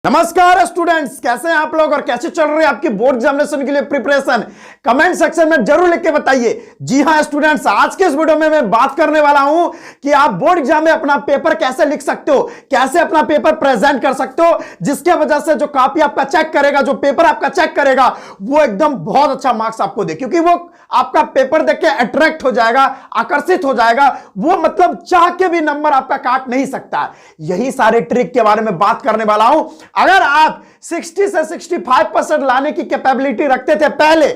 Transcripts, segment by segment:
नमस्कार स्टूडेंट्स, कैसे हैं आप लोग और कैसे चल रही है आपकी बोर्ड एग्जामिनेशन के लिए प्रिपरेशन। कमेंट सेक्शन में जरूर लिख के बताइए। जी हां स्टूडेंट्स, आज के इस वीडियो में मैं बात करने वाला हूं कि आप बोर्ड एग्जाम में अपना पेपर कैसे लिख सकते हो, कैसे अपना पेपर प्रेजेंट कर सकते हो, जिसके वजह से जो कॉपी आपका चेक करेगा, जो पेपर आपका चेक करेगा, वो एकदम बहुत अच्छा मार्क्स आपको दे, क्योंकि वो आपका पेपर देख के अट्रैक्ट हो जाएगा, आकर्षित हो जाएगा। वो मतलब चाह के भी नंबर आपका काट नहीं सकता। यही सारे ट्रिक के बारे में बात करने वाला हूं। अगर आप 60 से 65% लाने की कैपेबिलिटी रखते थे पहले,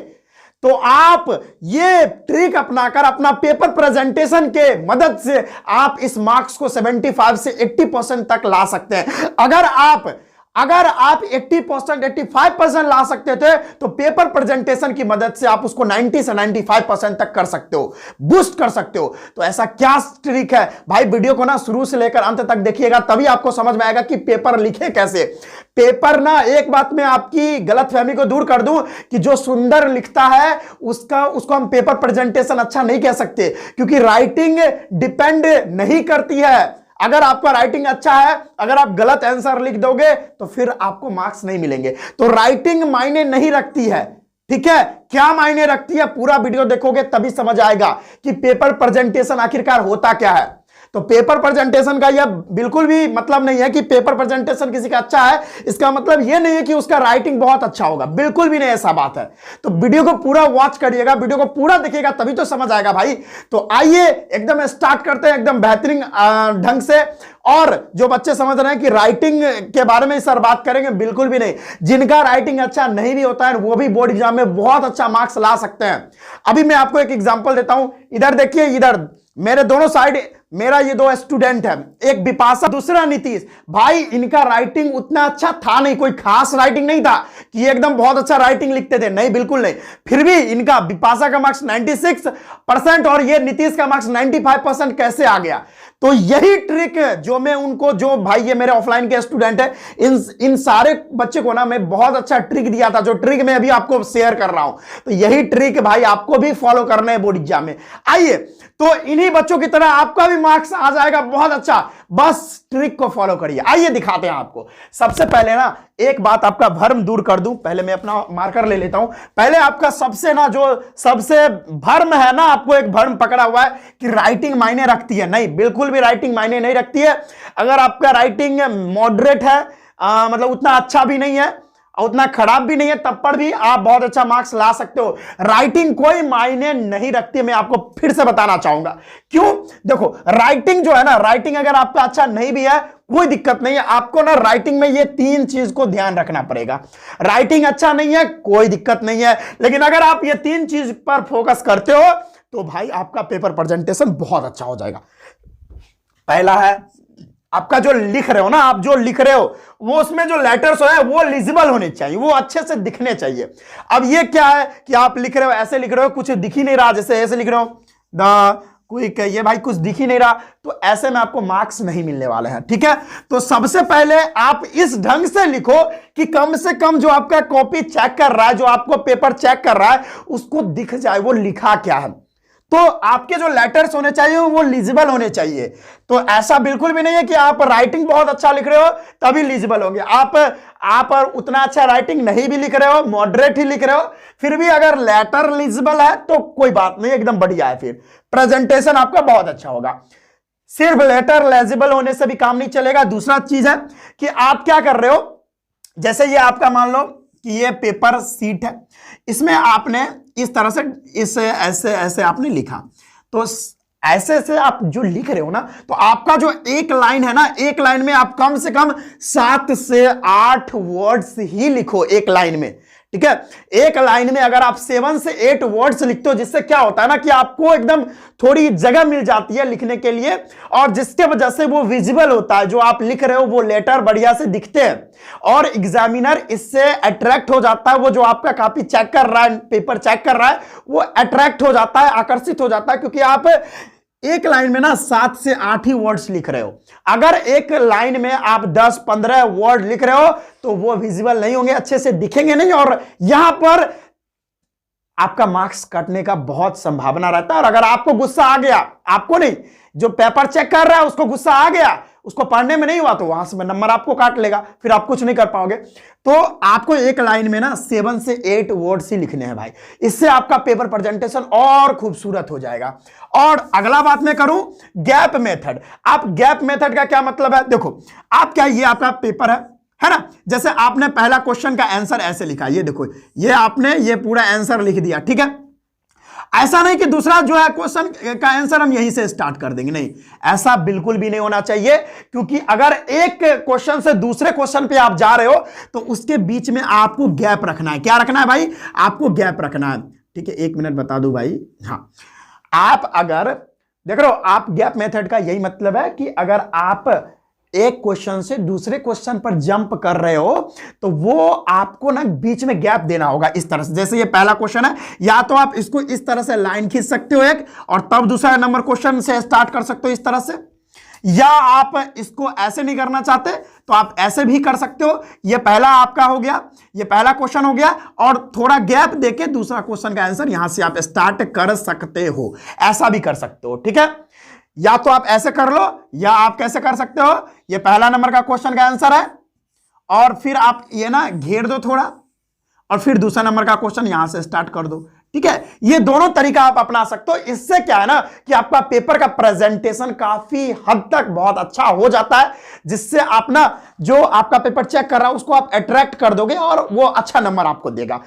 तो आप ये ट्रिक अपनाकर अपना पेपर प्रेजेंटेशन के मदद से आप इस मार्क्स को 75 से 80% तक ला सकते हैं। अगर आप 80% 85% ला सकते थे, तो पेपर प्रेजेंटेशन की मदद से आप उसको 90 से 95% तक कर सकते हो, बूस्ट कर सकते हो। तो ऐसा क्या ट्रिक है भाई, वीडियो को ना शुरू से लेकर अंत तक देखिएगा, तभी आपको समझ में आएगा कि पेपर लिखे कैसे। पेपर ना, एक बात मैं आपकी गलतफहमी को दूर कर दूं कि जो सुंदर लिखता है उसको हम पेपर प्रेजेंटेशन अच्छा नहीं कह सकते, क्योंकि राइटिंग डिपेंड नहीं करती है। अगर आपका राइटिंग अच्छा है, अगर आप गलत आंसर लिख दोगे तो फिर आपको मार्क्स नहीं मिलेंगे। तो राइटिंग मायने नहीं रखती है, ठीक है। क्या मायने रखती है, पूरा वीडियो देखोगे तभी समझ आएगा कि पेपर प्रेजेंटेशन आखिरकार होता क्या है। तो पेपर प्रेजेंटेशन का यह बिल्कुल भी मतलब नहीं है कि पेपर प्रेजेंटेशन किसी का अच्छा है, इसका मतलब यह नहीं है कि उसका राइटिंग बहुत अच्छा होगा, बिल्कुल भी नहीं ऐसा बात है। तो वीडियो को पूरा वॉच करिएगा, वीडियो को पूरा देखिएगा तभी तो समझ आएगा भाई। तो आइए एकदम स्टार्ट करते हैं एकदम बेहतरीन ढंग से। और जो बच्चे समझ रहे हैं कि राइटिंग के बारे में सर बात करेंगे, बिल्कुल भी नहीं। जिनका राइटिंग अच्छा नहीं भी होता है वो भी बोर्ड एग्जाम में बहुत अच्छा मार्क्स ला सकते हैं। अभी मैं आपको एक एग्जांपल देता हूं। इधर देखिए, इधर मेरे दोनों साइड मेरा ये दो स्टूडेंट है, एक विपाशा, दूसरा नीतीश। भाई इनका राइटिंग उतना अच्छा था नहीं, कोई खास राइटिंग नहीं था कि ये एकदम बहुत अच्छा राइटिंग लिखते थे, नहीं, बिल्कुल नहीं। फिर भी इनका विपाशा का मार्क्स 96% और ये नीतीश का मार्क्स 95% कैसे आ गया। तो यही ट्रिक जो मैं उनको, जो भाई ये मेरे ऑफलाइन के स्टूडेंट है, इन सारे बच्चे को ना मैं बहुत अच्छा ट्रिक दिया था, जो ट्रिक मैं अभी आपको शेयर कर रहा हूं। तो यही ट्रिक भाई आपको भी फॉलो करना है बोर्ड एग्जाम में। आइए, तो इन्हीं बच्चों की तरह आपका भी मार्क्स आ जाएगा बहुत अच्छा, बस ट्रिक को फॉलो करिए। आइए दिखाते हैं आपको। सबसे पहले ना एक बात आपका भ्रम दूर कर दूं, पहले मैं अपना मार्कर ले लेता हूं। पहले आपका सबसे भ्रम है ना, आपको एक भ्रम पकड़ा हुआ है कि राइटिंग मायने रखती है। नहीं, बिल्कुल भी राइटिंग मायने नहीं रखती है। अगर आपका राइटिंग मॉडरेट है, मतलब उतना अच्छा भी नहीं है और उतना खराब भी नहीं है, तब पर भी आप बहुत अच्छा मार्क्स ला सकते हो। राइटिंग कोई मायने नहीं रखती, मैं आपको फिर से बताना चाहूंगा। क्यों? देखो, राइटिंग जो है ना, राइटिंग अगर आपका अच्छा नहीं भी है कोई दिक्कत नहीं है। आपको ना राइटिंग में ये 3 चीज को ध्यान रखना पड़ेगा। राइटिंग अच्छा नहीं है कोई दिक्कत नहीं है, लेकिन अगर आप ये 3 चीज पर फोकस करते हो तो भाई आपका पेपर प्रेजेंटेशन बहुत अच्छा हो जाएगा। पहला है, आपका जो लिख रहे हो ना, आप जो लिख रहे हो वो उसमें जो लेटर्स है वो लिजिबल होने चाहिए, वो अच्छे से दिखने चाहिए। अब ये क्या है कि आप लिख रहे हो, ऐसे लिख रहे हो, कुछ दिख ही नहीं रहा, जैसे ऐसे लिख रहे हो द क्विक, ये भाई कुछ दिख ही नहीं रहा, तो ऐसे में आपको मार्क्स नहीं मिलने वाले हैं, ठीक है। तो सबसे पहले आप इस ढंग से लिखो कि कम से कम जो आपका कॉपी चेक कर रहा है, जो आपको पेपर चेक कर रहा है, उसको दिख जाए वो लिखा क्या है। तो आपके जो लेटर्स होने चाहिए वो लीजिबल होने चाहिए। तो ऐसा बिल्कुल भी नहीं है कि आप राइटिंग बहुत अच्छा लिख रहे हो तभी लीजिबल होंगे। आप उतना अच्छा राइटिंग नहीं भी लिख रहे हो, मॉडरेट ही लिख रहे हो, फिर भी अगर लेटर लीजिबल है तो कोई बात नहीं, एकदम बढ़िया है, फिर प्रेजेंटेशन आपका बहुत अच्छा होगा। सिर्फ लेटर लेजिबल होने से भी काम नहीं चलेगा। दूसरा चीज है कि आप क्या कर रहे हो, जैसे ये आपका मान लो कि ये पेपर सीट है, इसमें आपने इस तरह से इसे ऐसे ऐसे आपने लिखा, तो ऐसे से आप जो लिख रहे हो ना, तो आपका जो एक लाइन है ना, एक लाइन में आप कम से कम 7 से 8 वर्ड्स ही लिखो एक लाइन में, ठीक है। एक लाइन में अगर आप 7 से 8 वर्ड्स लिखते हो, जिससे क्या होता है ना कि आपको एकदम थोड़ी जगह मिल जाती है लिखने के लिए, और जिसके वजह से वो विजिबल होता है, जो आप लिख रहे हो वो लेटर बढ़िया से दिखते हैं और एग्जामिनर इससे अट्रैक्ट हो जाता है। वो जो आपका कॉपी चेक कर रहा है, पेपर चेक कर रहा है, वो अट्रैक्ट हो जाता है, आकर्षित हो जाता है, क्योंकि आप एक लाइन में ना 7 से 8 ही वर्ड्स लिख रहे हो। अगर एक लाइन में आप 10-15 वर्ड लिख रहे हो तो वो विजिबल नहीं होंगे, अच्छे से दिखेंगे नहीं, और यहां पर आपका मार्क्स कटने का बहुत संभावना रहता है। और अगर आपको गुस्सा आ गया, आपको नहीं, जो पेपर चेक कर रहा है उसको गुस्सा आ गया, उसको पढ़ने में नहीं हुआ तो वहां से नंबर आपको काट लेगा, फिर आप कुछ नहीं कर पाओगे। तो आपको एक लाइन में ना 7 से 8 वर्ड्स ही लिखने हैं भाई, इससे आपका पेपर प्रेजेंटेशन और खूबसूरत हो जाएगा। और अगला बात मैं करूं गैप मेथड। आप गैप मेथड का क्या मतलब है, देखो आप क्या, ये आपका पेपर है ना, जैसे आपने पहला क्वेश्चन का आंसर ऐसे लिखा, ये देखो ये आपने ये पूरा आंसर लिख दिया, ठीक है। ऐसा नहीं कि दूसरा जो है क्वेश्चन का आंसर हम यहीं से स्टार्ट कर देंगे, नहीं, ऐसा बिल्कुल भी नहीं होना चाहिए। क्योंकि अगर एक क्वेश्चन से दूसरे क्वेश्चन पे आप जा रहे हो तो उसके बीच में आपको गैप रखना है। क्या रखना है भाई, आपको गैप रखना है, ठीक है। 1 मिनट बता दूं भाई, हाँ, आप अगर देख रहे हो, आप गैप मेथड का यही मतलब है कि अगर आप एक क्वेश्चन से दूसरे क्वेश्चन पर जंप कर रहे हो तो वो आपको ना बीच में गैप देना होगा इस तरह से। जैसे ये पहला क्वेश्चन है, या तो आप इसको इस तरह से लाइन खींच सकते हो एक, और तब दूसरा नंबर क्वेश्चन से स्टार्ट कर सकते हो इस तरह से, या आप इसको ऐसे नहीं करना चाहते तो आप ऐसे भी कर सकते हो। ये पहला आपका हो गया, ये पहला क्वेश्चन हो गया, और थोड़ा गैप देके दूसरा क्वेश्चन का आंसर यहां से आप स्टार्ट कर सकते हो, ऐसा भी कर सकते हो, ठीक है। या तो आप ऐसे कर लो, या आप कैसे कर सकते हो, ये पहला नंबर का क्वेश्चन का आंसर है और फिर आप ये ना घेर दो थोड़ा, और फिर दूसरा नंबर का क्वेश्चन यहां से स्टार्ट कर दो, ठीक है। ये दोनों तरीका आप अपना सकते हो। इससे क्या है ना कि आपका पेपर का प्रेजेंटेशन काफी हद तक बहुत अच्छा हो जाता है, जिससे आप ना जो आपका पेपर चेक कर रहा है उसको आप अट्रैक्ट कर दोगे और वो अच्छा नंबर आपको देगा।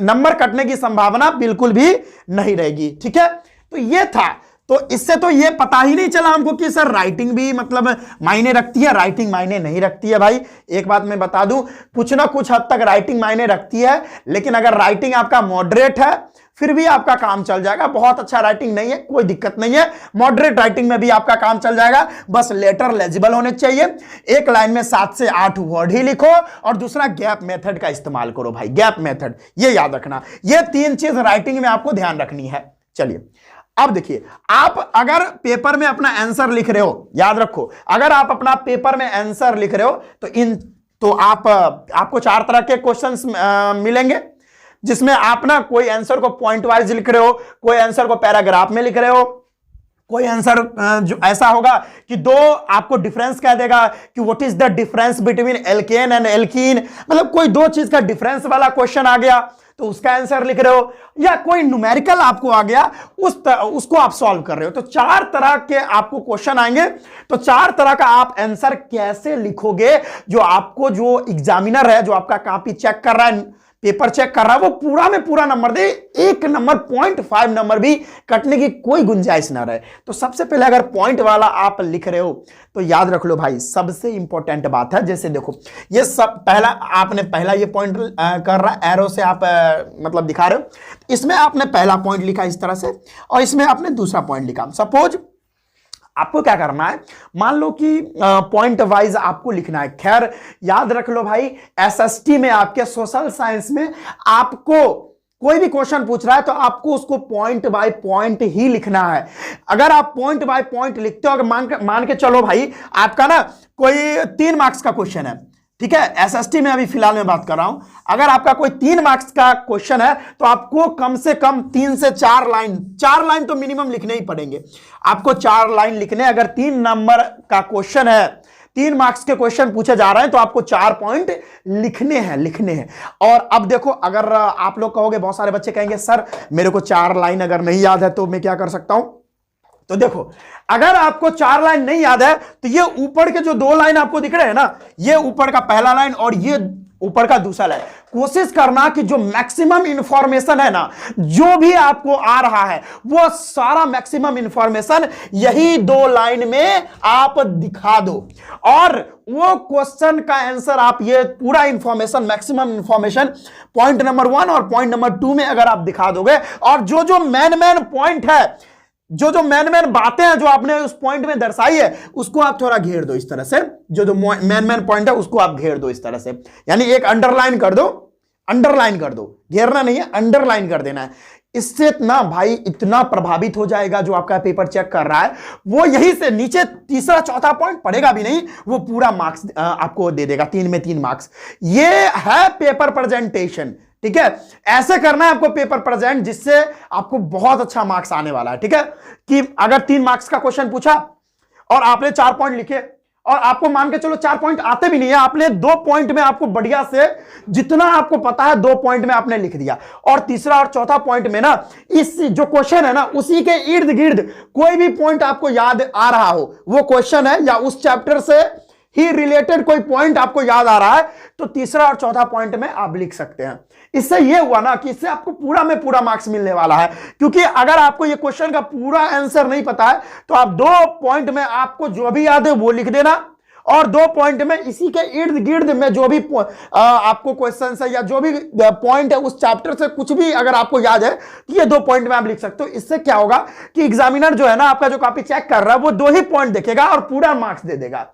नंबर कटने की संभावना बिल्कुल भी नहीं रहेगी, ठीक है। तो ये था, तो इससे तो ये पता ही नहीं चला हमको कि सर राइटिंग भी मतलब मायने रखती है, राइटिंग मायने नहीं रखती है। भाई एक बात मैं बता दूं, कुछ ना कुछ हद तक राइटिंग मायने रखती है, लेकिन अगर राइटिंग आपका मॉडरेट है फिर भी आपका काम चल जाएगा। बहुत अच्छा राइटिंग नहीं है कोई दिक्कत नहीं है, मॉडरेट राइटिंग में भी आपका काम चल जाएगा। बस लेटर लेजिबल होने चाहिए, एक लाइन में 7 से 8 वर्ड ही लिखो, और दूसरा गैप मेथड का इस्तेमाल करो भाई, गैप मेथड ये याद रखना। ये 3 चीज राइटिंग में आपको ध्यान रखनी है। चलिए अब देखिए, आप अगर पेपर में अपना आंसर लिख रहे हो, याद रखो अगर आप अपना पेपर में आंसर लिख रहे हो तो आपको 4 तरह के क्वेश्चंस मिलेंगे, जिसमें आप ना कोई आंसर को पॉइंट वाइज लिख रहे हो, कोई आंसर को पैराग्राफ में लिख रहे हो, कोई आंसर जो ऐसा होगा कि 2 आपको डिफरेंस कह देगा कि what is the difference between alkene and alkene, मतलब कोई 2 चीज का डिफरेंस वाला क्वेश्चन आ गया तो उसका आंसर लिख रहे हो, या कोई न्यूमेरिकल आपको आ गया उसको आप सॉल्व कर रहे हो। तो 4 तरह के आपको क्वेश्चन आएंगे, तो 4 तरह का आप आंसर कैसे लिखोगे, जो आपको जो एग्जामिनर है, जो आपका कॉपी चेक कर रहा है, पेपर चेक कर रहा है, वो पूरा में पूरा नंबर दे, 1 नंबर 0.5 नंबर भी कटने की कोई गुंजाइश ना रहे। तो सबसे पहले अगर पॉइंट वाला आप लिख रहे हो तो याद रख लो भाई, सबसे इंपॉर्टेंट बात है, जैसे देखो ये सब पहला ये पॉइंट कर रहा है, एरो से आप मतलब दिखा रहे हो, इसमें आपने पहला पॉइंट लिखा इस तरह से, और इसमें आपने दूसरा पॉइंट लिखा। सपोज आपको क्या करना है, मान लो कि पॉइंट वाइज आपको लिखना है। खैर याद रख लो भाई, एसएसटी में आपके सोशल साइंस में आपको कोई भी क्वेश्चन पूछ रहा है तो आपको उसको पॉइंट बाय पॉइंट ही लिखना है। अगर आप पॉइंट बाय पॉइंट लिखते हो, अगर मान के चलो भाई आपका ना कोई 3 मार्क्स का क्वेश्चन है, ठीक है, एसएसटी में अभी फिलहाल मैं बात कर रहा हूं, अगर आपका कोई 3 मार्क्स का क्वेश्चन है तो आपको कम से कम 3 से 4 लाइन तो मिनिमम लिखने ही पड़ेंगे। आपको 4 लाइन लिखने, अगर 3 नंबर का क्वेश्चन है, 3 मार्क्स के क्वेश्चन पूछे जा रहे हैं तो आपको 4 पॉइंट लिखने हैं। और अब देखो, अगर आप लोग कहोगे, बहुत सारे बच्चे कहेंगे सर मेरे को 4 लाइन अगर नहीं याद है तो मैं क्या कर सकता हूं, तो देखो अगर आपको 4 लाइन नहीं याद है तो ये ऊपर के जो 2 लाइन आपको दिख रहे हैं ना, ये ऊपर का पहला लाइन और ये ऊपर का दूसरा लाइन, कोशिश करना कि जो मैक्सिमम इंफॉर्मेशन है ना, जो भी आपको आ रहा है वो सारा मैक्सिमम इंफॉर्मेशन यही 2 लाइन में आप दिखा दो, और वो क्वेश्चन का आंसर आप ये पूरा information, maximum information point number 1 और पॉइंट नंबर 2 में अगर आप दिखा दोगे, और जो मेन पॉइंट है, जो मेन बातें हैं जो आपने उस पॉइंट में दर्शाई है, उसको आप थोड़ा घेर दो इस तरह से, जो मेन पॉइंट है उसको आप घेर दो इस तरह से, यानी एक अंडरलाइन कर दो, घेरना नहीं है, अंडरलाइन कर देना है। इससे इतना भाई इतना प्रभावित हो जाएगा जो आपका पेपर चेक कर रहा है, वो यहीं से नीचे तीसरा चौथा पॉइंट पड़ेगा भी नहीं, वो पूरा मार्क्स आपको दे देगा, 3 में 3 मार्क्स। ये है पेपर प्रेजेंटेशन, ठीक है, ऐसे करना है आपको पेपर प्रेजेंट, जिससे आपको बहुत अच्छा मार्क्स आने वाला है। ठीक है, कि अगर 3 मार्क्स का क्वेश्चन पूछा और आपने 4 पॉइंट लिखे और आपको मान के चलो 4 पॉइंट आते भी नहीं है, आपने 2 पॉइंट में आपको बढ़िया से जितना आपको पता है 2 पॉइंट में आपने लिख दिया। और तीसरा और चौथा पॉइंट में ना इस जो क्वेश्चन है ना उसी के इर्द गिर्द कोई भी पॉइंट आपको याद आ रहा हो, वो क्वेश्चन है या उस चैप्टर से ही रिलेटेड कोई पॉइंट आपको याद आ रहा है, तो तीसरा और चौथा पॉइंट में आप लिख सकते हैं। इससे यह हुआ ना कि इससे आपको पूरा में पूरा मार्क्स मिलने वाला है, क्योंकि अगर आपको ये क्वेश्चन का पूरा आंसर नहीं पता है तो आप 2 पॉइंट में आपको जो भी याद है वो लिख देना, और 2 पॉइंट में इसी के इर्द गिर्द में जो भी आपको क्वेश्चन है या जो भी पॉइंट है उस चैप्टर से कुछ भी अगर आपको याद है तो ये 2 पॉइंट में आप लिख सकते हो। इससे क्या होगा कि एग्जामिनर जो है ना आपका जो कॉपी चेक कर रहा है वो 2 ही पॉइंट देखेगा और पूरा मार्क्स दे देगा,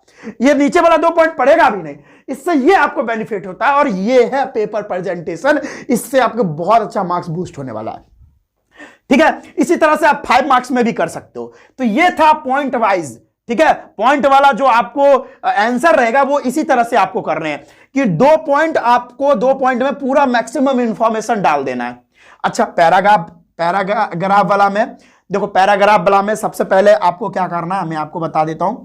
ये नीचे वाला 2 पॉइंट पढ़ेगा भी नहीं। इससे ये आपको बेनिफिट होता है और ये है पेपर प्रेजेंटेशन, इससे आपको बहुत अच्छा मार्क्स बूस्ट होने वाला है। ठीक है, इसी तरह से आप 5 मार्क्स में भी कर सकते हो। तो ये था पॉइंट वाइज। ठीक है, पॉइंट वाला जो आपको आंसर रहेगा वो इसी तरह से आपको करने हैं कि 2 पॉइंट आपको 2 पॉइंट में पूरा मैक्सिमम इंफॉर्मेशन डाल देना है। अच्छा, पैराग्राफ वाला में देखो, पैराग्राफ वाला में सबसे पहले आपको क्या करना है मैं आपको बता देता हूं।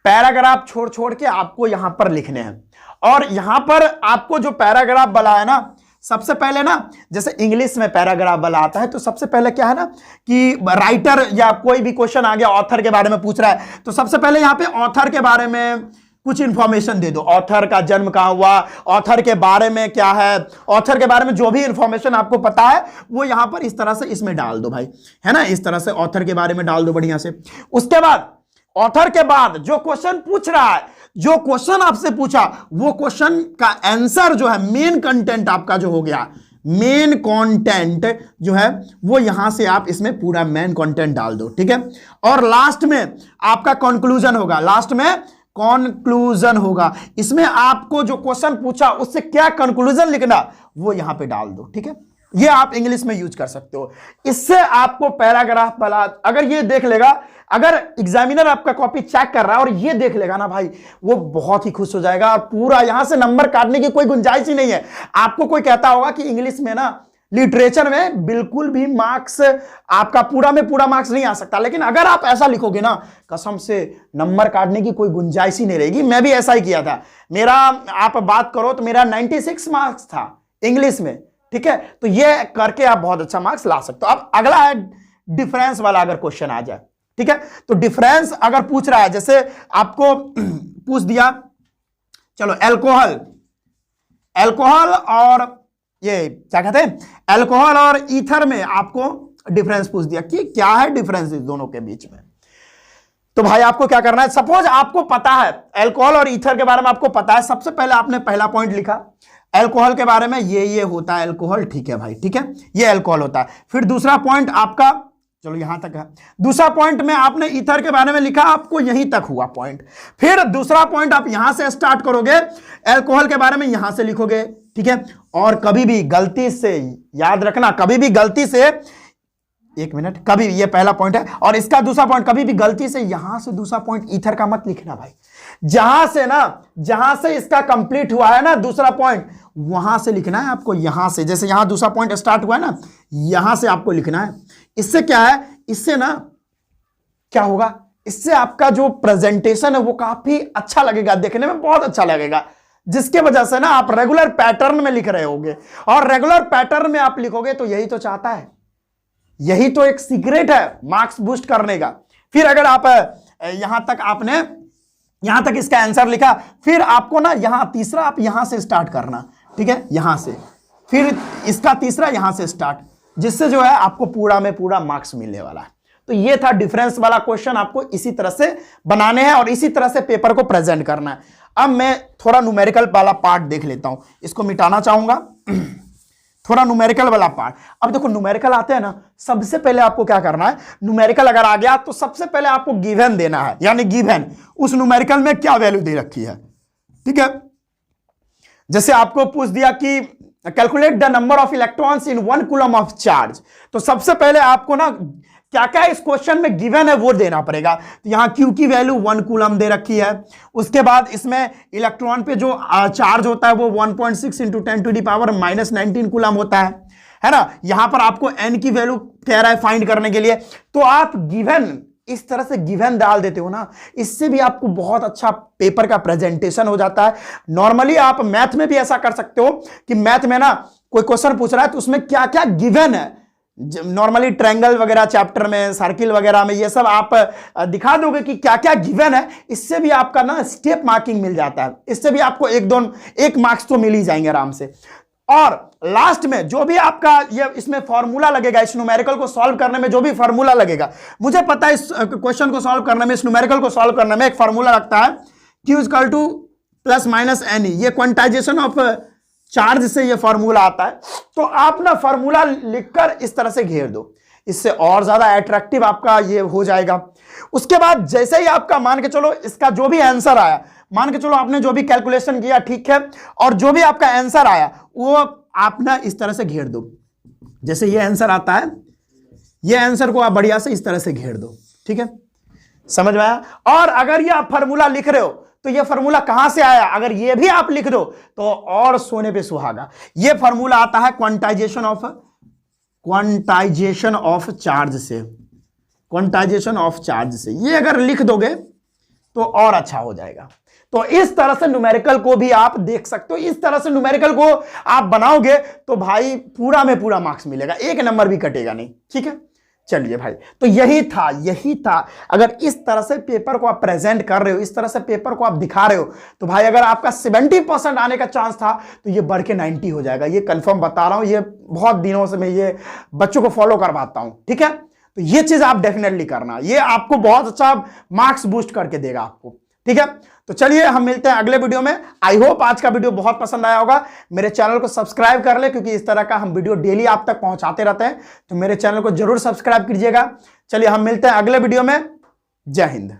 पैराग्राफ छोड़ छोड़ के आपको यहां पर लिखने हैं, और यहां पर आपको जो पैराग्राफ वाला है ना सबसे पहले ना, जैसे इंग्लिश में पैराग्राफ वाला आता है तो सबसे पहले क्या है ना कि राइटर या कोई भी क्वेश्चन आ गया ऑथर के बारे में पूछ रहा है तो सबसे पहले यहां पे ऑथर के बारे में कुछ इंफॉर्मेशन दे दो। ऑथर का जन्म कहां हुआ, ऑथर के बारे में क्या है, ऑथर के बारे में जो भी इंफॉर्मेशन आपको पता है वो यहां पर इस तरह से इसमें डाल दो भाई, है ना, इस तरह से ऑथर के बारे में डाल दो बढ़िया से। उसके बाद ऑथर के बाद जो क्वेश्चन पूछ रहा है, जो क्वेश्चन आपसे पूछा वो क्वेश्चन का आंसर जो है, मेन कंटेंट आपका जो हो गया, मेन कंटेंट जो है वो यहां से आप इसमें पूरा मेन कंटेंट डाल दो। ठीक है, और लास्ट में आपका कंक्लूजन होगा, लास्ट में कंक्लूजन होगा, इसमें आपको जो क्वेश्चन पूछा उससे क्या कंक्लूजन लिखना वो यहां पे डाल दो। ठीक है, ये आप इंग्लिश में यूज कर सकते हो। इससे आपको पैराग्राफ वाला अगर ये देख लेगा, अगर एग्जामिनर आपका कॉपी चेक कर रहा है और ये देख लेगा ना भाई, वो बहुत ही खुश हो जाएगा और पूरा यहां से नंबर काटने की कोई गुंजाइश ही नहीं है। आपको कोई कहता होगा कि इंग्लिश में ना, लिटरेचर में बिल्कुल भी मार्क्स आपका पूरा में पूरा मार्क्स नहीं आ सकता, लेकिन अगर आप ऐसा लिखोगे ना कसम से नंबर काटने की कोई गुंजाइश ही नहीं रहेगी। मैं भी ऐसा ही किया था, मेरा आप बात करो तो मेरा 96 मार्क्स था इंग्लिश में। ठीक है, तो ये करके आप बहुत अच्छा मार्क्स ला सकते हो। अब अगला है डिफरेंस वाला, अगर क्वेश्चन आ जाए, ठीक है, तो डिफरेंस अगर पूछ रहा है, जैसे आपको पूछ दिया, चलो अल्कोहल और ये क्या कहते हैं, अल्कोहल और ईथर में आपको डिफरेंस पूछ दिया कि क्या है डिफरेंस इस दोनों के बीच में। तो भाई आपको क्या करना है, सपोज आपको पता है अल्कोहल और ईथर के बारे में आपको पता है, सबसे पहले आपने पहला पॉइंट लिखा अल्कोहल के बारे में, ये होता है अल्कोहल। ठीक है भाई, ठीक है, ये अल्कोहल होता है। फिर दूसरा पॉइंट आपका, चलो यहां तक है, दूसरा पॉइंट में आपने ईथर के बारे में लिखा, आपको यहीं तक हुआ पॉइंट। फिर दूसरा पॉइंट आप यहां से स्टार्ट करोगे, अल्कोहल के बारे में यहां से लिखोगे। ठीक है, और कभी भी गलती से याद रखना, कभी भी गलती से, एक मिनट, कभी ये पहला पॉइंट है और इसका दूसरा पॉइंट, कभी भी गलती से यहां से दूसरा पॉइंट ईथर का मत लिखना भाई। जहां से ना, जहां से इसका कंप्लीट हुआ है ना दूसरा पॉइंट, वहां से लिखना है आपको, यहां से, जैसे यहां दूसरा पॉइंट स्टार्ट हुआ है ना, यहां से आपको लिखना है। इससे क्या है, इससे ना क्या होगा, इससे आपका जो प्रेजेंटेशन है वो काफी अच्छा लगेगा, देखने में बहुत अच्छा लगेगा, जिसके वजह से ना आप रेगुलर पैटर्न में लिख रहे होगे, और रेगुलर पैटर्न में आप लिखोगे तो यही तो चाहता है, यही तो एक सीक्रेट है मार्क्स बूस्ट करने का। फिर अगर आप यहां तक आपने यहां तक इसका आंसर लिखा, फिर आपको ना यहां तीसरा आप यहां से स्टार्ट करना। ठीक है, यहां से, फिर इसका तीसरा यहां से स्टार्ट, जिससे जो है आपको पूरा में पूरा मार्क्स मिलने वाला है। तो ये था डिफरेंस वाला क्वेश्चन, आपको इसी तरह से बनाने हैं और इसी तरह से पेपर को प्रेजेंट करना है। अब मैं थोड़ा न्यूमेरिकल वाला पार्ट देख लेता हूं, इसको मिटाना चाहूंगा थोड़ा न्यूमेरिकल वाला पार्ट। अब देखो न्यूमेरिकल आते हैं ना, सबसे पहले आपको क्या करना है, न्यूमेरिकल अगर आ गया तो सबसे पहले आपको गिवन देना है, यानी गिवन उस न्यूमेरिकल में क्या वैल्यू दे रखी है। ठीक है, जैसे आपको पूछ दिया कि calculate the number of electrons in 1 coulomb of charge, तो सबसे पहले आपको ना क्या क्या इस क्वेश्चन में गिवन है वो देना पड़ेगा। तो यहां क्यू की वैल्यू 1 कूलम दे रखी है, उसके बाद इसमें इलेक्ट्रॉन पे जो चार्ज होता है वो 1.6 × 10⁻⁻19 कूलम होता है ना। यहां पर आपको n की वैल्यू कह रहा है फाइंड करने के लिए, तो आप गिवन इस तरह से गिवन डाल देते हो ना, इससे भी आपको बहुत अच्छा पेपर का प्रेजेंटेशन हो जाता है। नॉर्मली आप मैथ में भी ऐसा कर सकते हो कि मैथ में ना कोई क्वेश्चन पूछ रहा है तो उसमें क्या क्या गिवन है, नॉर्मली ट्रायंगल वगैरह चैप्टर में, सर्किल वगैरह में, ये सब आप दिखा दोगे कि क्या क्या गिवन है। इससे भी आपका ना स्टेप मार्किंग मिल जाता है, इससे भी आपको एक मार्क्स तो मिल ही जाएंगे आराम से। और लास्ट में जो भी आपका ये इसमें फॉर्मूला लगेगा, इस न्यूमेरिकल को सॉल्व करने में जो भी फॉर्मूला लगेगा, मुझे पता है इस क्वेश्चन को सॉल्व करने में, इस न्यूमेरिकल को सॉल्व करने में एक फॉर्मूला लगता है Q equal two plus minus NE, ये क्वांटाइजेशन ऑफ चार्ज से ये फॉर्मूला आता है। तो आप ना फॉर्मूला लिखकर इस तरह से घेर दो, इससे और ज्यादा अट्रैक्टिव आपका ये हो जाएगा। उसके बाद जैसे ही आपका मान के चलो इसका जो भी आंसर आया, मान के चलो आपने जो भी कैलकुलेशन किया ठीक है, और जो भी आपका आंसर आया वो आप ना इस तरह से घेर दो। जैसे ये आंसर आता है, ये आंसर को आप बढ़िया से इस तरह से घेर दो, ठीक है, समझ में आया। और अगर ये आप फॉर्मूला लिख रहे हो तो ये फॉर्मूला कहां से आया, अगर ये भी आप लिख दो तो और सोने पे सुहागा। ये फॉर्मूला आता है क्वांटाइजेशन ऑफ चार्ज से, क्वांटाइजेशन ऑफ चार्ज से। ये अगर लिख दोगे तो और अच्छा हो जाएगा। तो इस तरह से न्यूमेरिकल को भी आप देख सकते हो, इस तरह से न्यूमेरिकल को आप बनाओगे तो भाई पूरा में पूरा मार्क्स मिलेगा, एक नंबर भी कटेगा नहीं, ठीक है। चलिए भाई, तो यही था। अगर इस तरह से पेपर को आप प्रेजेंट कर रहे हो, इस तरह से पेपर को आप दिखा रहे हो, तो भाई अगर आपका 70% आने का चांस था तो ये बढ़ के 90 हो जाएगा, ये कंफर्म बता रहा हूं। ये बहुत दिनों से मैं ये बच्चों को फॉलो करवाता हूं, ठीक है। तो ये चीज आप डेफिनेटली करना, ये आपको बहुत अच्छा मार्क्स बूस्ट करके देगा आपको, ठीक है। तो चलिए हम मिलते हैं अगले वीडियो में। आई होप आज का वीडियो बहुत पसंद आया होगा। मेरे चैनल को सब्सक्राइब कर ले, क्योंकि इस तरह का हम वीडियो डेली आप तक पहुंचाते रहते हैं, तो मेरे चैनल को जरूर सब्सक्राइब कीजिएगा। चलिए हम मिलते हैं अगले वीडियो में। जय हिंद।